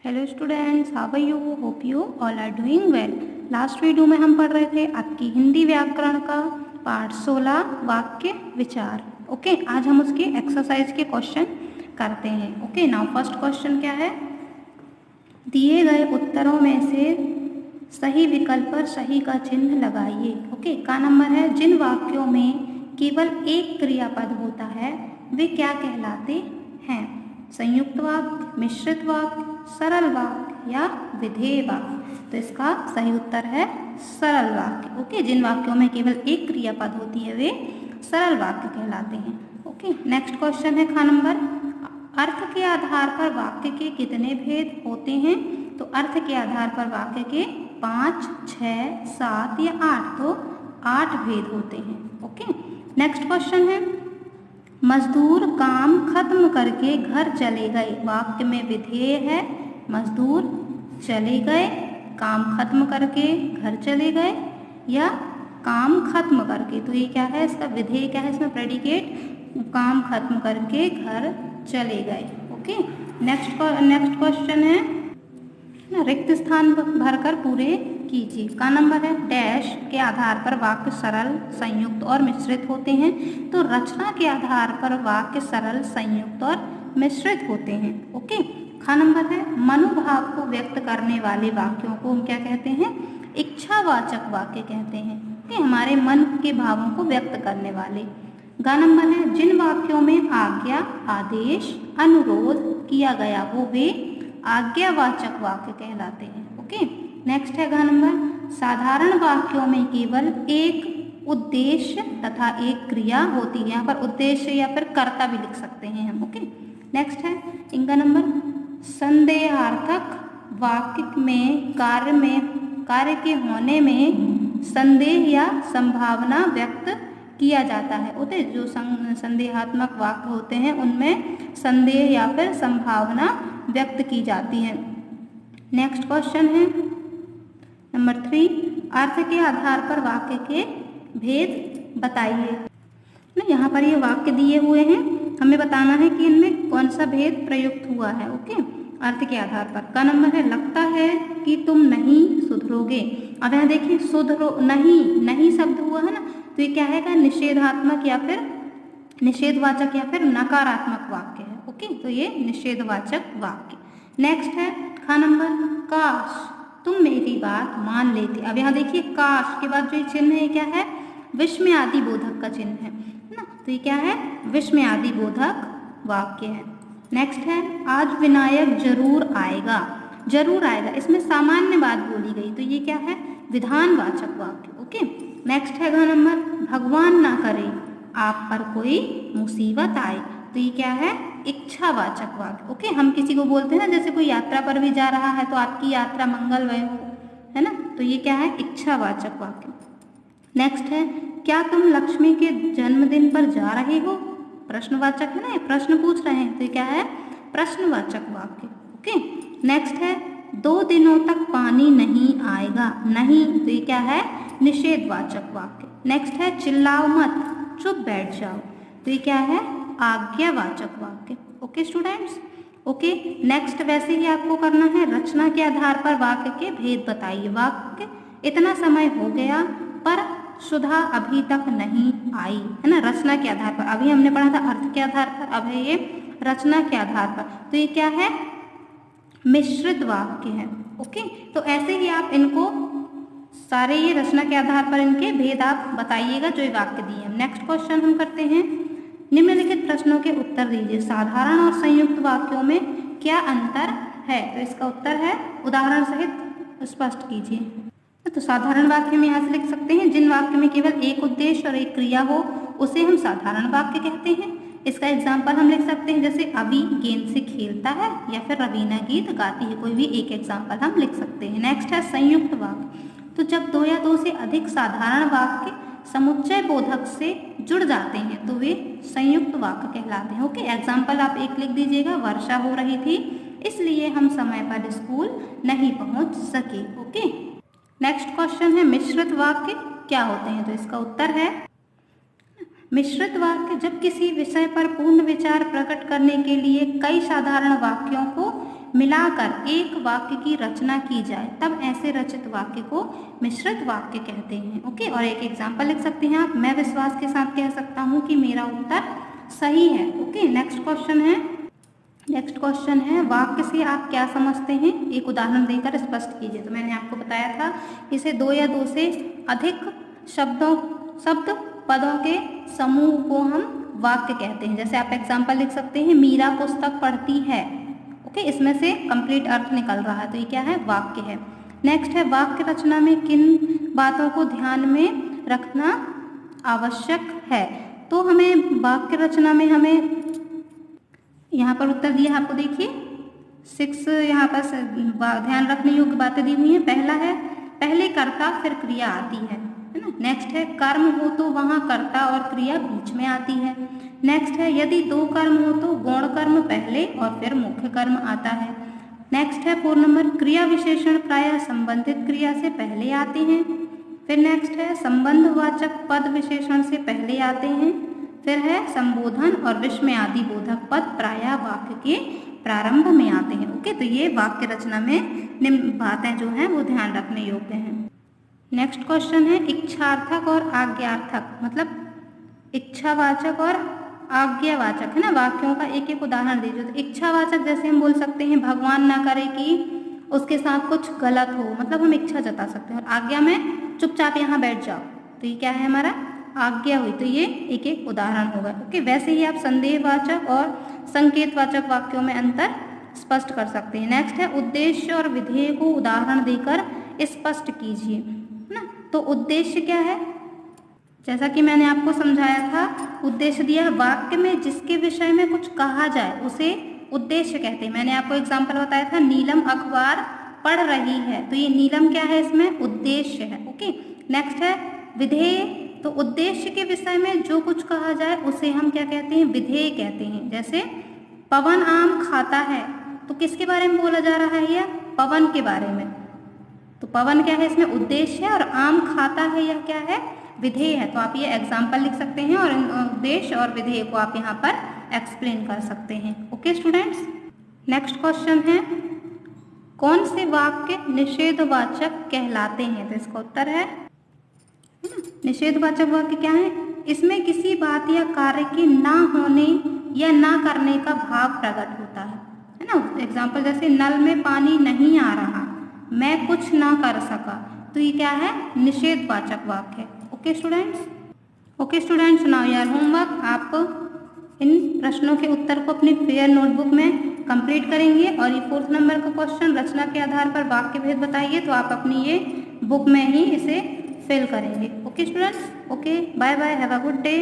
Hello students, how are you? Hope you all are doing well. Last video में हम पढ़ रहे थे आपकी हिंदी व्याकरण का पार्ट 16 वाक्य विचार। ओके, आज हम उसके एक्सरसाइज के क्वेश्चन करते हैं। ओके, नाउ फर्स्ट क्वेश्चन क्या है? दिए गए उत्तरों में से सही विकल्प पर सही का चिन्ह लगाइए। ओके, का नंबर है जिन वाक्यों में केवल एक क्रियापद होता है वे क्या कहलाते हैं? संयुक्त वाक्य, मिश्रित वाक्य, सरल वाक्य या विधेय वाक्य। तो इसका सही उत्तर है सरल वाक्य। ओके, जिन वाक्यों में केवल एक क्रियापद होती है वे सरल वाक्य कहलाते हैं। ओके, नेक्स्ट क्वेश्चन है खा नंबर, अर्थ के आधार पर वाक्य के कितने भेद होते हैं? तो अर्थ के आधार पर वाक्य के 5, 6, 7 या 8, तो 8 भेद होते हैं। ओके, नेक्स्ट क्वेश्चन है मजदूर काम खत्म करके घर चले गए। वाक्य में विधेय है मजदूर चले गए, काम खत्म करके घर चले गए या काम खत्म करके। तो ये क्या है, इसका विधेय क्या है, इसमें प्रेडिकेट काम खत्म करके घर चले गए। ओके, नेक्स्ट क्वेश्चन है रिक्त स्थान भरकर पूरे कीजिए। का नंबर है डैश के आधार पर वाक्य सरल, संयुक्त और मिश्रित होते हैं। तो रचना के आधार पर वाक्य सरल, संयुक्त और मिश्रित होते हैं। ओके, खा नंबर है मनोभाव को व्यक्त करने वाले वाक्यों को हम क्या कहते हैं? इच्छावाचक वाक्य कहते हैं। ओके, हमारे मन के भावों को व्यक्त करने वाले। गा नंबर है जिन वाक्यों में आज्ञा, आदेश, अनुरोध किया गया हो वे आज्ञावाचक वाक्य कहलाते हैं। ओके, नेक्स्ट है घ नंबर साधारण वाक्यों में केवल एक उद्देश्य तथा एक क्रिया होती है। यहाँ पर उद्देश्य या फिर कर्ता भी लिख सकते हैं हम। ओके, नेक्स्ट है इनका नंबर संदेहार्थक वाक्य में कार्य के होने में संदेह या संभावना व्यक्त किया जाता है। होते जो संदेहात्मक वाक्य होते हैं उनमें संदेह या फिर संभावना व्यक्त की जाती है। नेक्स्ट क्वेश्चन है नंबर 3, अर्थ के आधार पर वाक्य के भेद बताइए। ना यहाँ पर ये वाक्य दिए हुए हैं, हमें बताना है कि इनमें कौन सा भेद प्रयुक्त हुआ है। ओके, अर्थ के आधार पर। का नंबर है लगता है कि तुम नहीं सुधरोगे। अब यहाँ देखिए सुधरो नहीं शब्द हुआ है ना, तो ये क्या है का निषेधात्मक या फिर निषेधवाचक या फिर नकारात्मक वाक्य है। ओके, तो ये निषेधवाचक वाक्य। नेक्स्ट है खा नंबर काश तुम मेरी बात मान लेते। अब यहाँ देखिए काश के बाद जो चिन्ह है क्या है? विस्मयादि बोधक का चिन्ह है ना, तो ये क्या है? विस्मयादि बोधक वाक्य है। नेक्स्ट है आज विनायक जरूर आएगा। जरूर आएगा इसमें सामान्य बात बोली गई, तो ये क्या है? विधानवाचक वाक्य। ओके, नेक्स्ट है घ नंबर भगवान ना करे आप पर कोई मुसीबत आए। तो ये क्या है? इच्छावाचक वाक्य। ओके, हम किसी को बोलते हैं ना, जैसे कोई यात्रा पर भी जा रहा है तो आपकी यात्रा मंगलमय हो, है ना, तो ये क्या है? इच्छावाचक वाक्य। नेक्स्ट है क्या तुम लक्ष्मी के जन्मदिन पर जा रहे हो? प्रश्नवाचक है ना, ये प्रश्न पूछ रहे हैं, तो ये क्या है? प्रश्नवाचक वाक्य। ओके, नेक्स्ट है 2 दिनों तक पानी नहीं आएगा। नहीं, तो ये क्या है? निषेधवाचक वाक्य। नेक्स्ट है चिल्लाओ मत, चुप बैठ जाओ। तो ये क्या है? आज्ञावाचक वाक्य। Okay students. ओके, नेक्स्ट वैसे ही आपको करना है रचना के आधार पर वाक्य के भेद बताइए। वाक्य इतना समय हो गया पर सुधा अभी तक नहीं आई, है ना, रचना के आधार पर। अभी हमने पढ़ा था अर्थ के आधार पर, अब है ये रचना के आधार पर। तो ये क्या है? मिश्रित वाक्य है। ओके, तो ऐसे ही आप इनको सारे ये रचना के आधार पर इनके भेद आप बताइएगा जो ये वाक्य दिए हैं। नेक्स्ट क्वेश्चन हम करते हैं निम्नलिखित प्रश्नों के उत्तर दीजिए। साधारण और संयुक्त वाक्यों में क्या अंतर है? तो इसका उत्तर है उदाहरण सहित स्पष्ट कीजिए। तो साधारण वाक्य में यहाँ से लिख सकते हैं जिन वाक्य में केवल एक उद्देश्य और एक क्रिया हो उसे हम साधारण वाक्य कहते हैं। इसका एग्जाम्पल हम लिख सकते हैं जैसे अभी गेंद से खेलता है या फिर रवीना गीत गाती है। कोई भी एक एग्जाम्पल हम लिख सकते हैं। नेक्स्ट है संयुक्त वाक्य। तो जब 2 या 2 से अधिक साधारण वाक्य समुच्चय बोधक से जुड़ जाते हैं तो वे संयुक्त वाक्य कहलाते हैं। ओके, एग्जाम्पल आप एक लिख दीजिएगा, वर्षा हो रही थी इसलिए हम समय पर स्कूल नहीं पहुंच सके। ओके, नेक्स्ट क्वेश्चन है मिश्रित वाक्य क्या होते हैं? तो इसका उत्तर है मिश्रित वाक्य जब किसी विषय पर पूर्ण विचार प्रकट करने के लिए कई साधारण वाक्यों को मिलाकर एक वाक्य की रचना की जाए तब ऐसे रचित वाक्य को मिश्रित वाक्य कहते हैं। ओके, और एक एग्जाम्पल लिख सकते हैं आप, मैं विश्वास के साथ कह सकता हूँ कि मेरा उत्तर सही है। ओके, नेक्स्ट क्वेश्चन है वाक्य से आप क्या समझते हैं, एक उदाहरण देकर स्पष्ट कीजिए। तो मैंने आपको बताया था इसे दो या दो से अधिक शब्द पदों के समूह को हम वाक्य कहते हैं। जैसे आप एग्जाम्पल लिख सकते हैं, मीरा पुस्तक पढ़ती है। ओके, इसमें से कंप्लीट अर्थ निकल रहा है, तो ये क्या है, वाक्य है। नेक्स्ट है वाक्य रचना में किन बातों को ध्यान में रखना आवश्यक है। तो हमें वाक्य रचना में हमें यहाँ पर उत्तर दिया है आपको, देखिए 6 यहाँ पर ध्यान रखने योग्य बातें दी हुई हैं। पहला है पहले कर्ता फिर क्रिया आती है ना। नेक्स्ट है कर्म हो तो वहाँ कर्ता और क्रिया बीच में आती है। नेक्स्ट है यदि दो कर्म हो तो गौण कर्म पहले और फिर मुख्य कर्म आता है। नेक्स्ट है 4 नंबर क्रिया विशेषण प्रायः संबंधित क्रिया से पहले आते हैं। फिर नेक्स्ट है संबंधवाचक पद विशेषण से पहले आते हैं। फिर है संबोधन और विस्मय आदि बोधक पद प्रायः वाक्य के प्रारंभ में आते हैं। ओके, तो ये वाक्य रचना में निम्न बातें जो हैं वो ध्यान रखने योग्य हैं। नेक्स्ट क्वेश्चन है इच्छार्थक और आज्ञार्थक, मतलब इच्छावाचक और आज्ञावाचक है ना, वाक्यों का एक एक उदाहरण दीजिए। तो इच्छावाचक जैसे हम बोल सकते हैं भगवान ना करे कि उसके साथ कुछ गलत हो, मतलब हम इच्छा जता सकते हैं। और आज्ञा में चुपचाप यहाँ बैठ जाओ, तो ये क्या है, हमारा आज्ञा हुई। तो ये एक एक उदाहरण होगा। ओके, वैसे ही आप संदेहवाचक और संकेतवाचक वाक्यों में अंतर स्पष्ट कर सकते हैं। नेक्स्ट है उद्देश्य और विधेय को उदाहरण देकर स्पष्ट कीजिए, है ना। तो उद्देश्य क्या है, जैसा कि मैंने आपको समझाया था, उद्देश्य दिया वाक्य में जिसके विषय में कुछ कहा जाए उसे उद्देश्य कहते हैं। मैंने आपको एग्जाम्पल बताया था, नीलम अखबार पढ़ रही है, तो ये नीलम क्या है, इसमें उद्देश्य है। ओके, नेक्स्ट है विधेय, तो उद्देश्य के विषय में जो कुछ कहा जाए उसे हम क्या कहते हैं, विधेय कहते हैं। जैसे पवन आम खाता है, तो किसके बारे में बोला जा रहा है, यह पवन के बारे में। तो पवन क्या है, इसमें उद्देश्य है, और आम खाता है यह क्या है, विधेय है। तो आप ये एग्जाम्पल लिख सकते हैं और उद्देश्य और विधेय को आप यहाँ पर एक्सप्लेन कर सकते हैं। ओके स्टूडेंट्स, नेक्स्ट क्वेश्चन है कौन से वाक्य निषेधवाचक कहलाते हैं। तो इसका उत्तर है निषेधवाचक वाक्य क्या है, इसमें किसी बात या कार्य के ना होने या ना करने का भाव प्रकट होता है ना। एग्जाम्पल जैसे नल में पानी नहीं आ रहा, मैं कुछ ना कर सका, तो ये क्या है, निषेधवाचक वाक्य है। Okay students, now your homework, आप इन प्रश्नों के उत्तर को अपनी फेयर नोटबुक में कंप्लीट करेंगे और ये 4th नंबर का क्वेश्चन रचना के आधार पर वाक्य भेद बताइए, तो आप अपनी ये बुक में ही इसे फिल करेंगे। Okay students, okay, bye bye, have a good day.